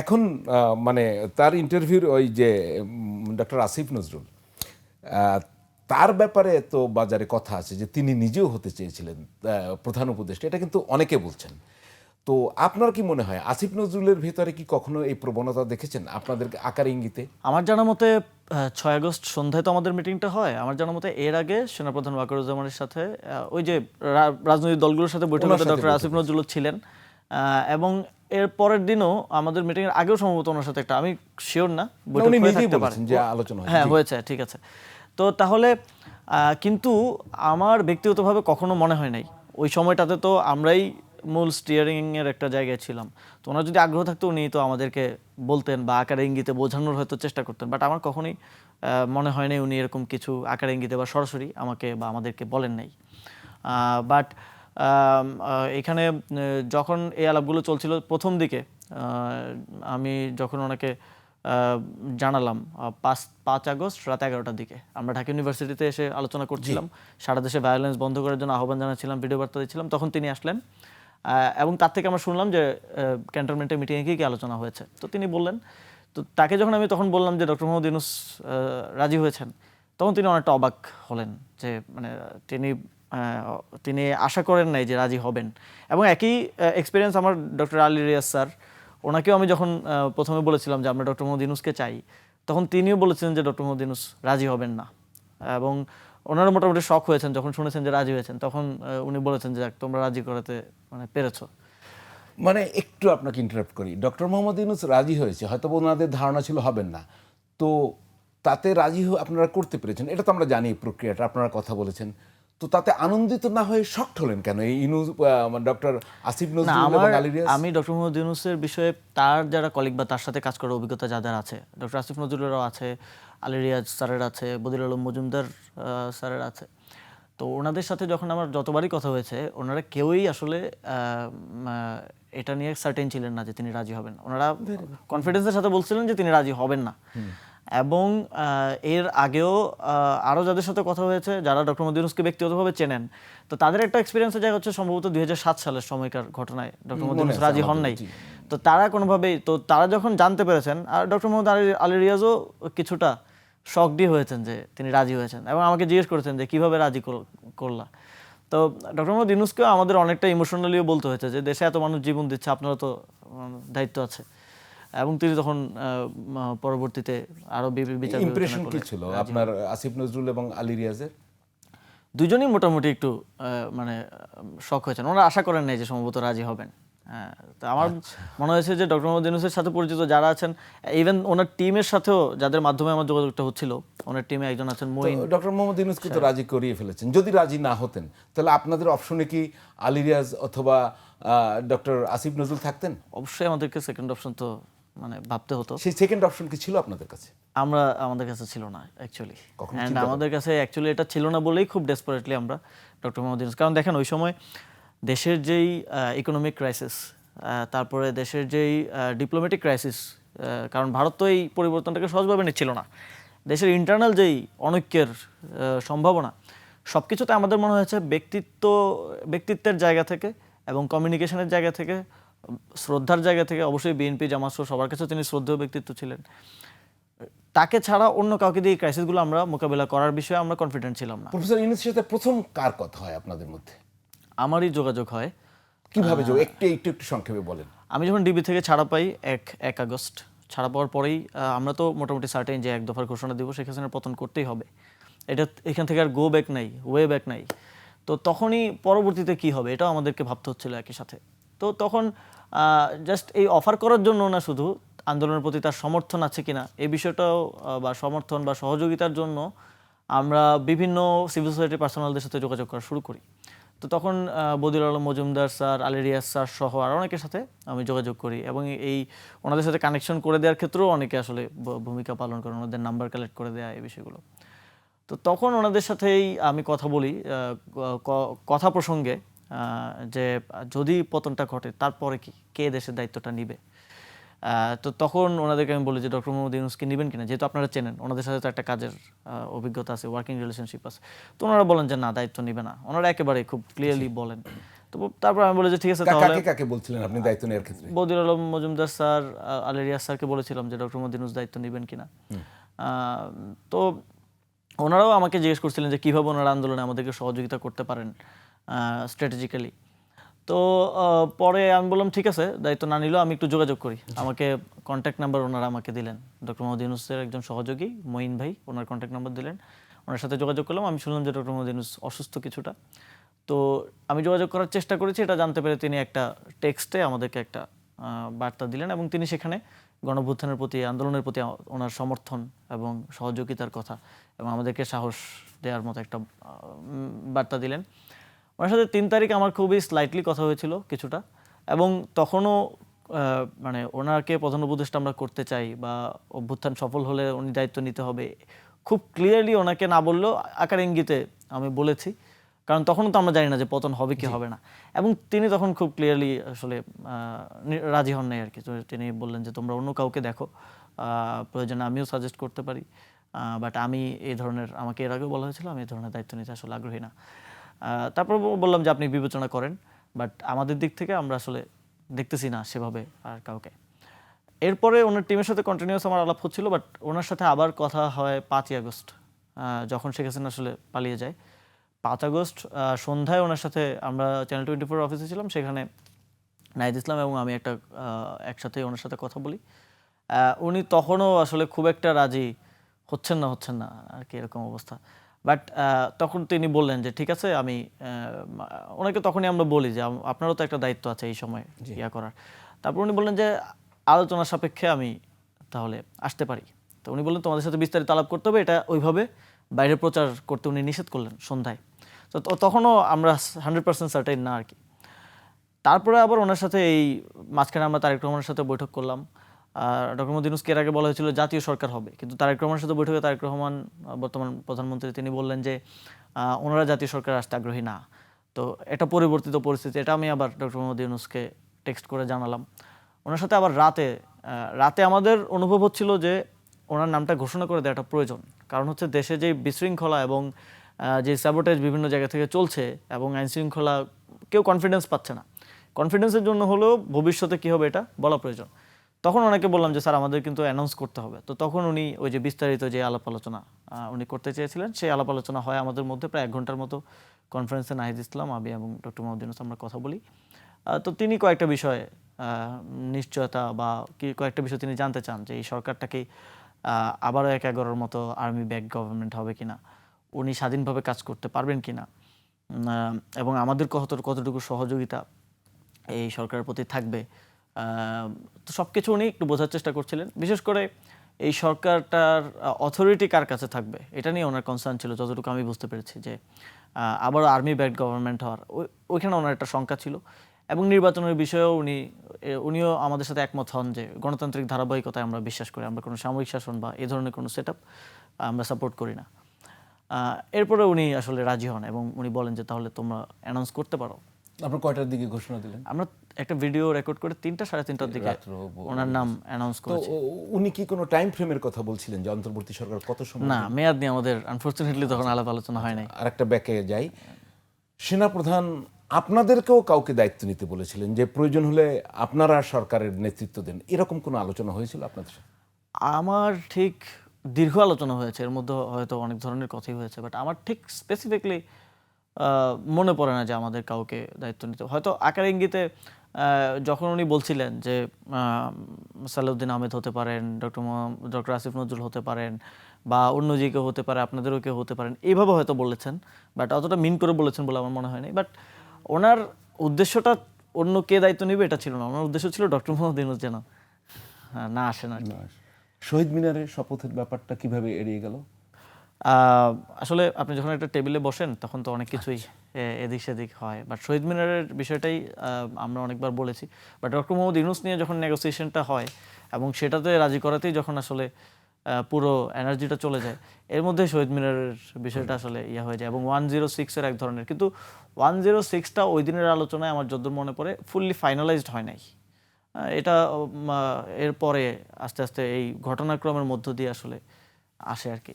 এখন মানে তার ইন্টারভিউর ওই যে ডক্টর আসিফ নজরুল তার ব্যাপারে তো বাজারে কথা আছে যে তিনি নিজেও হতে চেয়েছিলেন প্রধান উপদেষ্টা, এটা কিন্তু অনেকে বলছেন। তো আপনার কি মনে হয় আসিফ নজরুলের ভেতরে কি কখনো এই প্রবণতা দেখেছেন আপনাদের আকার ইঙ্গিতে? আমার জানা মতে 6 আগস্ট সন্ধ্যায় তো আমাদের মিটিংটা হয়। আমার জানা মতে এর আগে সেনাপ্রধান ওয়াকারুজ্জামানের সাথে ওই যে রাজনৈতিক দলগুলোর সাথে বৈঠকে ওনার সাথে ডক্টর আসিফ বৈঠক নজরুল ছিলেন। এবং এর পরের দিনও আমাদের মিটিংয়ের আগেও সম্ভবত ওনার সাথে একটা, আমি শিওর না, বৈঠক উনি হয়ে নিজেই থাকতে পারে। বলেছেন যে আলোচনা হয়। হ্যাঁ জি। হয়েছে, ঠিক আছে। তো তাহলে কিন্তু আমার ব্যক্তিগতভাবে কখনো মনে হয় নাই ওই সময়টাতে তো আমরাই মূল স্টিয়ারিং এর একটা জায়গায় ছিলাম। তো ওনার যদি আগ্রহ থাকতো উনি তো আমাদেরকে বলতেন বা আকারে ইঙ্গিতে বোঝানোর হয়তো চেষ্টা করতেন, বাট আমার কখনোই মনে হয় নাই উনি এরকম কিছু আকারে ইঙ্গিতে বা সরাসরি আমাকে বা আমাদেরকে বলেন নাই। বাট এখানে যখন এই আলাপগুলো চলছিল প্রথম দিকে, আমি যখন ওনাকে জানালাম 5 আগস্ট রাত 11টার দিকে আমরা ঢাকা ইউনিভার্সিটিতে এসে আলোচনা করছিলাম, সারা দেশে ভায়োলেন্স বন্ধ করার জন্য আহ্বান জানাচ্ছিলাম, ভিডিও বার্তা দিচ্ছিলাম, তখন তিনি আসলেন। এবং তার থেকে আমরা শুনলাম যে ক্যান্টনমেন্টের মিটিংয়ে কী কী আলোচনা হয়েছে। তো তিনি বললেন, তো তাকে যখন আমি তখন বললাম যে ডক্টর মোহাম্মদ ইউনূস রাজি হয়েছেন, তখন তিনি অনেকটা অবাক হলেন যে মানে তিনি আশা করেন নাই যে রাজি হবেন। এবং একই এক্সপিরিয়েন্স আমার ডক্টর আলী রিয়াজ স্যার, ওনাকেও আমি যখন প্রথমে বলেছিলাম যে আমরা ডক্টর মোহাম্মদ ইউনূসকে চাই, তখন তিনিও বলেছেন যে ডক্টর মোহাম্মদ ইউনূস রাজি হবেন না। এবং ওনারা মোটামুটি শক হয়েছেন যখন শুনেছেন যে রাজি হয়েছেন, তখন উনি বলেছেন যে তোমরা রাজি করাতে মানে পেরেছো। মানে একটু আপনাকে ইন্টারাপ্ট করি, ডক্টর মোহাম্মদ ইউনূস রাজি হয়েছে, হয়তো ওনাদের ধারণা ছিল হবেন না, তো তাতে রাজি আপনারা করতে পেরেছেন, এটা তো আমরা জানি প্রক্রিয়াটা, আপনারা কথা বলেছেন। তো তাতে আনন্দিত না হয়ে শকড হলেন কেন এই ইউনূস ডক্টর আসিফ না, নজরুল এবং আলী রিয়াজ? আমি ডক্টর মোহাম্মদ ইউনূসের বিষয়ে তার যারা কলিগ বা তার সাথে কাজ করার অভিজ্ঞতা যাদের আছে, ডক্টর আসিফ নজরুলেরও আছে, আলী রিয়াজ স্যারের আছে, বদিউল আলম মজুমদার স্যারের আছে। তো ওনাদের সাথে যখন আমার যতবারই কথা হয়েছে, ওনারা কেউই আসলে এটা নিয়ে সার্টেন ছিলেন না যে তিনি রাজি হবেন। ওনারা কনফিডেন্সের সাথে বলছিলেন যে তিনি রাজি হবেন না। এবং এর আগেও আরও যাদের সাথে কথা হয়েছে, যারা ডক্টর মোহাম্মদ ইউনূসকে ব্যক্তিগতভাবে চেনেন, তো তাদের একটা এক্সপিরিয়েন্সের জায়গা হচ্ছে সম্ভবত 2007 সালের সময়কার ঘটনায় ডক্টর মোহাম্মদ ইউনূস রাজি হন নাই। তো তারা কোনোভাবেই, তো তারা যখন জানতে পেরেছেন, আর ডক্টর মোহাম্মদ আলী রিয়াজও কিছুটা শকডই হয়েছেন যে তিনি রাজি হয়েছেন, এবং আমাকে জিজ্ঞেস করেছেন যে কিভাবে রাজি করলা। তো ডক্টর মোহাম্মদ ইউনূসকেও আমাদের অনেকটা ইমোশনালিও বলতে হয়েছে যে দেশে এত মানুষ জীবন দিচ্ছে, আপনারা তো দায়িত্ব আছে। এবং তিনি তখন পরবর্তীতে আরো বিচার ইমপ্রেশন কি ছিল আপনার আসিফ নজরুল এবং আলী রিয়াজের? দুজনই মোটামুটি একটু মানে শক হয়েছেন, ওনারা আশা করেন নাই যে সম্ভবত রাজি হবেন। হ্যাঁ, তো আমার মনে হয়েছে যে ডক্টর মোহাম্মদ ইউনূসের সাথে পরিচিত যারা আছেন, ইভেন ওনার টিমের সাথেও যাদের মাধ্যমে আমার যোগাযোগটা হচ্ছিল, ওনার টিমে একজন আছেন মঈন। ডক্টর মোহাম্মদ ইউনূসকে তো রাজি করিয়ে ফেলেছেন, যদি রাজি না হতেন তাহলে আপনাদের অপশনে কি আলী রিয়াজ অথবা ডক্টর আসিফ নজরুল থাকতেন? অবশ্যই আমাদেরকে সেকেন্ড অপশন তো মানে ভাবতে হতো। সেই সেকেন্ড অপশন কি ছিল আপনাদের কাছে? আমাদের কাছে ছিল না অ্যাকচুয়ালি, কখনো অ্যান্ড চিন্তা আমাদের কাছে অ্যাকচুয়ালি এটা ছিল না বলেই খুব ডেসপারেটলি আমরা ডক্টর মোহাম্মদ ইউনূস, কারণ দেখেন ওই সময় দেশের যেই ইকোনমিক ক্রাইসিস, তারপরে দেশের যেই ডিপ্লোম্যাটিক ক্রাইসিস, কারণ ভারত তো এই পরিবর্তনটাকে সহজভাবে নিচ্ছিল না, দেশের ইন্টারনাল যেই অনৈক্যের সম্ভাবনা, সব কিছুতে আমাদের মনে হয়েছে ব্যক্তিত্বের জায়গা থেকে এবং কমিউনিকেশনের জায়গা থেকে, শ্রদ্ধার জায়গা থেকে, অবশ্যই বিএনপি জামাত সবার কাছে তিনি শ্রদ্ধেয় ব্যক্তিত্ব ছিলেন, তাকে ছাড়া অন্য কাউকে দিয়ে এই ক্রাইসিসগুলো আমরা মোকাবেলা করার বিষয়ে আমরা কনফিডেন্ট ছিলাম না। প্রফেসর ইউনূসের সাথে প্রথম কার কথা হয় আপনাদের মধ্যে? আমারই যোগাযোগ হয়। কিভাবে একটু একটু একটু সংক্ষেপে বলেন। আমি যখন ডিবি থেকে ছাড়া পাই 1 আগস্ট, ছাড়া পাওয়ার পরেই আমরা তো মোটামুটি সার্টেন যে 1 দফার ঘোষণা দিব, শেখ হাসিনার পতন করতেই হবে, এটা এখান থেকে আর গো ব্যাক নাই, ওয়ে ব্যাক নাই। তো তখনই পরবর্তীতে কি হবে এটাও আমাদেরকে ভাবতে হচ্ছিল একই সাথে। তো তখন জাস্ট এই অফার করার জন্য না, শুধু আন্দোলনের প্রতি তার সমর্থন আছে কিনা এই বিষয়টাও, বা সমর্থন বা সহযোগিতার জন্য আমরা বিভিন্ন সিভিল সোসাইটির পার্সোনালদের সাথে যোগাযোগ করা শুরু করি। তো তখন বদিউল আলম মজুমদার স্যার, আলী রিয়াজ স্যার সহ আর অনেকের সাথে আমি যোগাযোগ করি, এবং এই ওনাদের সাথে কানেকশন করে দেওয়ার ক্ষেত্রেও অনেকে আসলে ভূমিকা পালন করেন, ওনাদের নাম্বার কালেক্ট করে দেওয়া এই বিষয়গুলো। তো তখন ওনাদের সাথেই আমি কথা বলি কথা প্রসঙ্গে, যে যদি পতনটা ঘটে তারপরে কি, কে দেশের দায়িত্বটা নিবে। তো তখন ওনাদেরকে আমি বলি যে ডক্টর মোহাম্মদ ইউনূসকে নেবেন কিনা, যেহেতু আপনারা চেনেন, ওনাদের সাথে তো একটা কাজের অভিজ্ঞতা আছে, ওয়ার্কিং রিলেশনশিপ আছে। তো ওনারা বলেন যে না, দায়িত্ব নেবে না, ওনারা একেবারে খুব ক্লিয়ারলি বলেন। তো তারপর আমি বলি যে ঠিক আছে তাহলে। কাকে কাকে বলছিলেন আপনি দায়িত্ব নেওয়ার ক্ষেত্রে? বদিউল আলম মজুমদার স্যার, আলী রিয়াজ স্যারকে বলেছিলাম যে ডক্টর মোহাম্মদ ইউনূস দায়িত্ব নেবেন কিনা। তো ওনারাও আমাকে জিজ্ঞেস করছিলেন যে কীভাবে ওনারা আন্দোলনে আমাদেরকে সহযোগিতা করতে পারেন স্ট্র্যাটেজিক্যালি। তো পরে আমি বললাম ঠিক আছে, দায়িত্ব না নিলেও আমি একটু যোগাযোগ করি। আমাকে কন্ট্যাক্ট নাম্বার ওনারা আমাকে দিলেন, ডক্টর মোহাম্মদ ইউনূসের একজন সহযোগী মঈন ভাই, ওনার কন্ট্যাক্ট নাম্বার দিলেন, ওনার সাথে যোগাযোগ করলাম। আমি শুনলাম যে ডক্টর মোহাম্মদ ইউনূস অসুস্থ কিছুটা। তো আমি যোগাযোগ করার চেষ্টা করেছি, এটা জানতে পেরে তিনি একটা টেক্সটে আমাদেরকে একটা বার্তা দিলেন, এবং তিনি সেখানে গণঅভ্যুত্থানের প্রতি, আন্দোলনের প্রতি ওনার সমর্থন এবং সহযোগিতার কথা এবং আমাদেরকে সাহস দেওয়ার মতো একটা বার্তা দিলেন। ওনার সাথে 3 তারিখ আমার খুবই স্লাইটলি কথা হয়েছিল কিছুটা, এবং তখনও মানে ওনাকে প্রধান উপদেষ্টা আমরা করতে চাই বা অভ্যুত্থান সফল হলে উনি দায়িত্ব নিতে হবে, খুব ক্লিয়ারলি ওনাকে না বললেও আকার ইঙ্গিতে আমি বলেছি, কারণ তখনও তো আমরা জানি না যে পতন হবে কি হবে না। এবং তিনি তখন খুব ক্লিয়ারলি আসলে রাজি হন নাই আর কি। তিনি বললেন যে তোমরা অন্য কাউকে দেখো, প্রয়োজনে আমিও সাজেস্ট করতে পারি, বাট আমি এই ধরনের, আমাকে এর আগেও বলা হয়েছিল আমি এই ধরনের দায়িত্ব নিতে আসলে আগ্রহী না। তারপর বললাম যে আপনি বিবেচনা করেন, বাট আমাদের দিক থেকে আমরা আসলে দেখতেছি না সেভাবে আর কাউকে। এরপরে ওনার টিমের সাথে কন্টিনিউয়াস আমার আলাপ হচ্ছিল, বাট ওনার সাথে আবার কথা হয় 5ই আগস্ট, যখন শেখ হাসিনা আসলে পালিয়ে যায়। 5 আগস্ট সন্ধ্যায় ওনার সাথে আমরা চ্যানেল 24 অফিসে ছিলাম, সেখানে নাহিদ ইসলাম এবং আমি একসাথে ওনার সাথে কথা বলি। উনি তখনও আসলে খুব একটা রাজি হচ্ছেন না আর কি, এরকম অবস্থা। বাট তখন তিনি বললেন যে ঠিক আছে, আমি ওনাকে তখনই আমরা বলি যে আপনারও তো একটা দায়িত্ব আছে এই সময় ইয়া করার। তারপর উনি বললেন যে আলোচনা সাপেক্ষে আমি তাহলে আসতে পারি। তো উনি বললেন তোমাদের সাথে বিস্তারিত আলাপ করতে হবে, এটা ওইভাবে বাইরে প্রচার করতে উনি নিষেধ করলেন সন্ধ্যায়। তো তখনও আমরা 100% সার্টেন না আর কি। তারপরে আবার ওনার সাথে এই মাঝখানে আমরা তারেক রহমানের সাথে বৈঠক করলাম। ডক্টর মোহাম্মদ ইউনূসকে এর আগে বলা হয়েছিল জাতীয় সরকার হবে, কিন্তু তারেক রহমানের সাথে বৈঠকে তারেক রহমান, বর্তমান প্রধানমন্ত্রী, তিনি বললেন যে ওনারা জাতীয় সরকার আসতে আগ্রহী না। তো এটা পরিবর্তিত পরিস্থিতি, এটা আমি আবার ডক্টর মোহাম্মদ ইউনূসকে টেক্সট করে জানালাম। ওনার সাথে আবার রাতে আমাদের অনুভব হচ্ছিল যে ওনার নামটা ঘোষণা করে দেওয়াটা প্রয়োজন, কারণ হচ্ছে দেশে যে বিশৃঙ্খলা এবং যে স্যাবোটেজ বিভিন্ন জায়গা থেকে চলছে এবং আইনশৃঙ্খলা, কেউ কনফিডেন্স পাচ্ছে না। কনফিডেন্সের জন্য হলেও ভবিষ্যতে কী হবে এটা বলা প্রয়োজন। তখন ওনাকে বললাম যে স্যার আমাদের কিন্তু অ্যানাউন্স করতে হবে। তো তখন উনি ওই যে বিস্তারিত যে আলাপ আলোচনা উনি করতে চেয়েছিলেন, সেই আলাপ আলোচনা হয় আমাদের মধ্যে প্রায় 1 ঘন্টার মতো। কনফারেন্সে নাহিদ ইসলাম, আমি এবং ডক্টর মোহাম্মদ ইউনূস আমরা কথা বলি। তো তিনি কয়েকটা বিষয়ে নিশ্চয়তা বা কয়েকটা বিষয় তিনি জানতে চান, যে এই সরকারটাকে আবারও 1/11-র মতো আর্মি ব্যাক গভর্নমেন্ট হবে কিনা, উনি স্বাধীনভাবে কাজ করতে পারবেন কিনা, এবং আমাদের কতটুকু সহযোগিতা এই সরকারের প্রতি থাকবে। তো সব কিছু উনি একটু বোঝার চেষ্টা করছিলেন। বিশেষ করে এই সরকারটার অথরিটি কার কাছে থাকবে, এটা নিয়ে ওনার কনসার্ন ছিল, যতটুকু আমি বুঝতে পেরেছি, যে আবার আর্মি ব্যাকড গভর্নমেন্ট হওয়ার ওইখানে ওনার একটা শঙ্কা ছিল। এবং নির্বাচনের বিষয়েও উনিও আমাদের সাথে একমত হন যে গণতান্ত্রিক ধারাবাহিকতায় আমরা বিশ্বাস করি, আমরা কোনো সামরিক শাসন বা এই ধরনের কোনো সেট আমরা সাপোর্ট করি না। এরপরে উনি আসলে রাজি হন এবং উনি বলেন যে তাহলে তোমরা অ্যানাউন্স করতে পারো। আপনার কয়টার দিকে ঘোষণা দিলেন? আমরা একটা ভিডিও রেকর্ড করে 3টা 3:30টার দিকে ওনার নাম অ্যানাউন্স করেছি। উনি কি কোনো টাইম ফ্রেমের কথা বলছিলেন যে অন্তর্বর্তী সরকার কত সময়? না, মেয়াদ নিয়ে আমাদের আনফরচুনেটলি তখন আলাপ আলোচনা হয় নাই। আরেকটা ব্যাকে যাই, সেনাপ্রধান আপনাদেরকেও কাউকে দায়িত্ব নিতে বলেছিলেন যে প্রয়োজন হলে আপনারা সরকারের নেতৃত্ব দেন, এরকম কোনো আলোচনা হয়েছিল আপনাদের সাথে? আমার ঠিক দীর্ঘ আলোচনা হয়েছে, এর মধ্যে হয়তো অনেক ধরনের কথাই হয়েছে, বাট আমার ঠিক স্পেসিফিকলি মনে পড়ে না যে আমাদের কাউকে দায়িত্ব নিতে। হয়তো আকার ইঙ্গিতে যখন উনি বলছিলেন যে সালাউদ্দিন আহমেদ হতে পারেন, ডক্টর আসিফ নজরুল হতে পারেন, বা অন্য যে কেউ হতে পারে, আপনাদেরও কেউ হতে পারেন, এইভাবে হয়তো বলেছেন, বাট অতটা মিন করে বলেছেন বলে আমার মনে হয়নি। বাট ওনার উদ্দেশ্যটা অন্য কে দায়িত্ব নেবে এটা ছিল না, ওনার উদ্দেশ্য ছিল ডক্টর মোহাম্মদ ইউনূস যেন না আসেন আর কি। শহীদ মিনারে শপথের ব্যাপারটা কিভাবে এড়িয়ে গেল? আসলে আপনি যখন একটা টেবিলে বসেন তখন তো অনেক কিছুই এদিক সেদিক হয়, বাট শহীদ মিনারের বিষয়টাই আমরা অনেকবার বলেছি। বাট ডক্টর মোহাম্মদ ইউনূস নিয়ে যখন নেগোসিয়েশনটা হয় এবং সেটাতে রাজি করাতেই যখন আসলে পুরো এনার্জিটা চলে যায়, এর মধ্যে শহীদ মিনারের বিষয়টা আসলে হয়ে যায় এবং 106-এর এক ধরনের, কিন্তু 106টা ওই দিনের আলোচনায় আমার যতদূর মনে পড়ে ফুললি ফাইনালাইজড হয় নাই। এটা এরপরে আস্তে আস্তে এই ঘটনাক্রমের মধ্য দিয়ে আসলে আসে আর কি।